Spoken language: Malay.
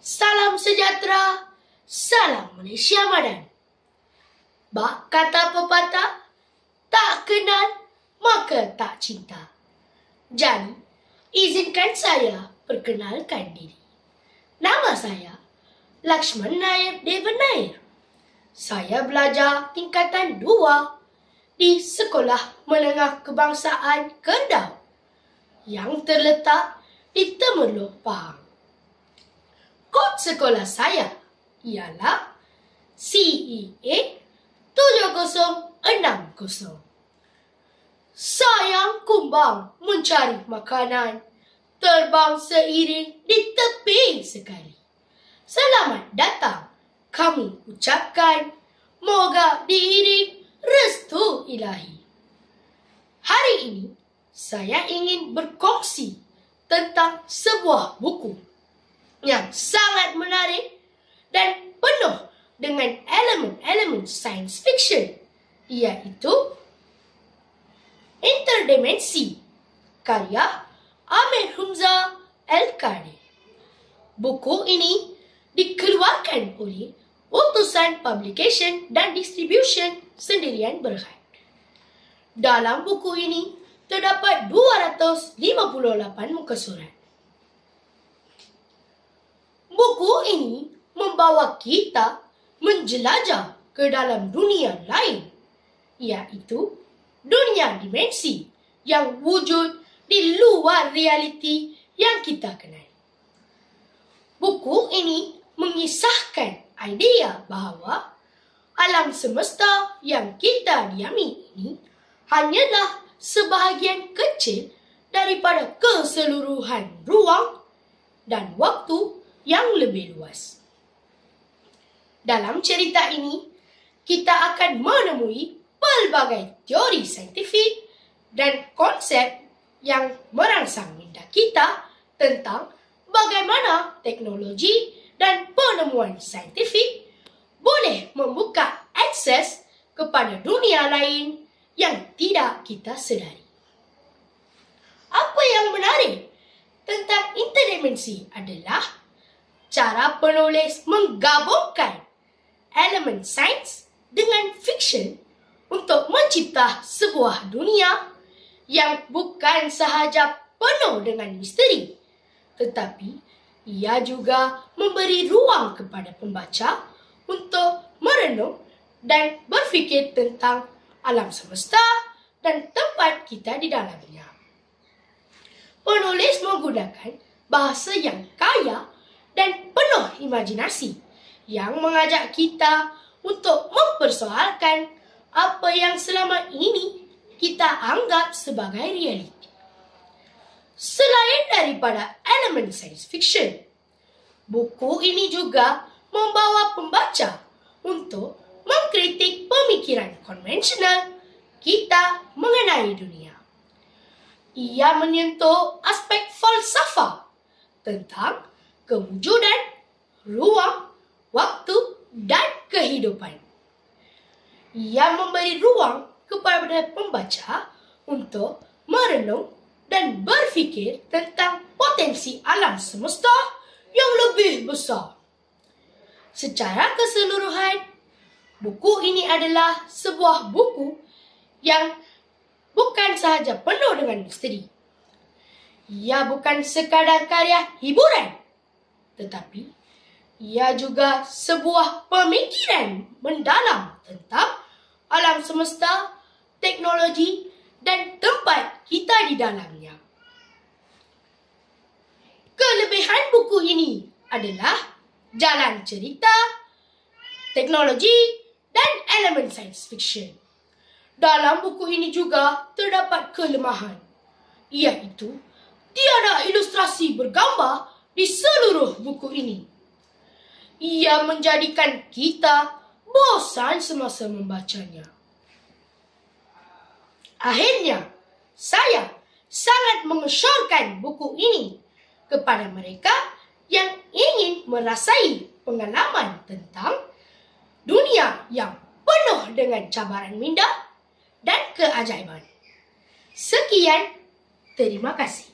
Salam sejahtera, salam Malaysia Madan. Bak kata pepatah, tak kenal maka tak cinta. Jadi, izinkan saya perkenalkan diri. Nama saya Lakshman Nair Devan Nair. Saya belajar tingkatan 2 di Sekolah Menengah Kebangsaan Kedah yang terletak di Temerloh, Pahang. Kod sekolah saya ialah CEA 7060. Sayang kumbang mencari makanan, terbang seiring di tepi sekali. Selamat datang kami ucapkan, moga diiring restu ilahi. Hari ini saya ingin berkongsi tentang sebuah buku yang sangat menarik dan penuh dengan elemen-elemen science fiction, iaitu Interdimensi, karya Amir Hamzah Al-Qadi. Buku ini dikeluarkan oleh Utusan Publication dan Distribution Sendirian Berhad. Dalam buku ini terdapat 258 muka surat. Buku ini membawa kita menjelajah ke dalam dunia lain, iaitu dunia dimensi yang wujud di luar realiti yang kita kenal. Buku ini mengisahkan idea bahawa alam semesta yang kita diami ini hanyalah sebahagian kecil daripada keseluruhan ruang dan waktu yang lebih luas. Dalam cerita ini, kita akan menemui pelbagai teori saintifik dan konsep yang merangsang minda kita tentang bagaimana teknologi dan penemuan saintifik boleh membuka akses kepada dunia lain yang tidak kita sedari. Apa yang menarik tentang interdimensi adalah cara penulis menggabungkan elemen sains dengan fiksyen untuk mencipta sebuah dunia yang bukan sahaja penuh dengan misteri, tetapi ia juga memberi ruang kepada pembaca untuk merenung dan berfikir tentang alam semesta dan tempat kita di dalamnya. Penulis menggunakan bahasa yang kaya dan penuh imajinasi yang mengajak kita untuk mempersoalkan apa yang selama ini kita anggap sebagai realiti. Selain daripada elemen science fiction, buku ini juga membawa pembaca untuk mengkritik pemikiran konvensional kita mengenai dunia. Ia menyentuh aspek falsafah tentang kewujudan, ruang, waktu dan kehidupan. Ia memberi ruang kepada pembaca untuk merenung dan berfikir tentang potensi alam semesta yang lebih besar. Secara keseluruhan, buku ini adalah sebuah buku yang bukan sahaja penuh dengan misteri. Ia bukan sekadar karya hiburan, tetapi ia juga sebuah pemikiran mendalam tentang alam semesta, teknologi dan tempat kita di dalamnya. Kelebihan buku ini adalah jalan cerita, teknologi dan elemen science fiction. Dalam buku ini juga terdapat kelemahan, iaitu tiada ilustrasi bergambar di seluruh buku ini. Ia menjadikan kita bosan semasa membacanya. Akhirnya, saya sangat mengesyorkan buku ini kepada mereka yang ingin merasai pengalaman tentang dunia yang penuh dengan cabaran minda dan keajaiban. Sekian, terima kasih.